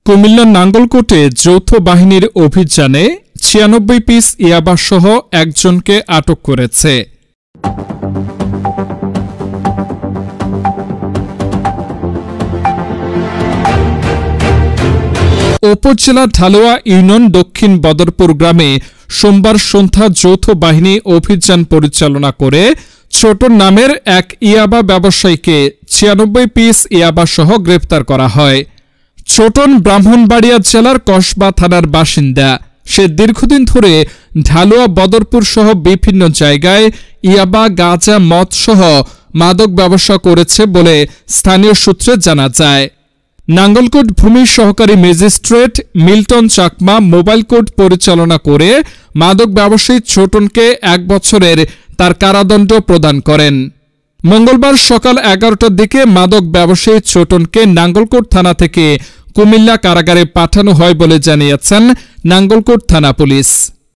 কুমিল্লার নাঙ্গলকোটে যৌথ বাহিনীর অভিযানে ৯৬ পিস ইয়াবাসহ একজনকে আটক করেছে। উপজেলা ঢালুয়া ইউনিয়ন দক্ষিণ বদরপুর গ্রামে সোমবার সন্ধ্যা যৌথ বাহিনী অভিযান পরিচালনা করে ছোটন নামের এক ইয়াবা ব্যবসায়ীকে ৯৬ পিস ইয়াবাসহ গ্রেফতার করা হয়। ছোটন ব্রাহ্মণবাড়িয়া জেলার কসবা থানার বাসিন্দা। সে দীর্ঘদিন ধরে ঢালুয়া বদরপুর সহ বিভিন্ন জায়গায় ইয়াবা, গাঁজা, মদ সহ মাদক ব্যবসা করেছে বলে স্থানীয় সূত্রে জানা যায়। নাঙ্গলকোট ভূমি সহকারী magistrate Milton Chakma mobile court পরিচালনা করে মাদক ব্যবসায়ী ছোটনকে ১ বছরের তার কারাদণ্ড প্রদান করেন। মঙ্গলবার সকাল ১১টার দিকে মাদক ব্যবসায়ী ছোটনকে নাঙ্গলকোট থানা থেকে কুমিল্লা কারাগারে পাঠানো হয় বলে জানিয়েছেন নাঙ্গলকোট থানা পুলিশ।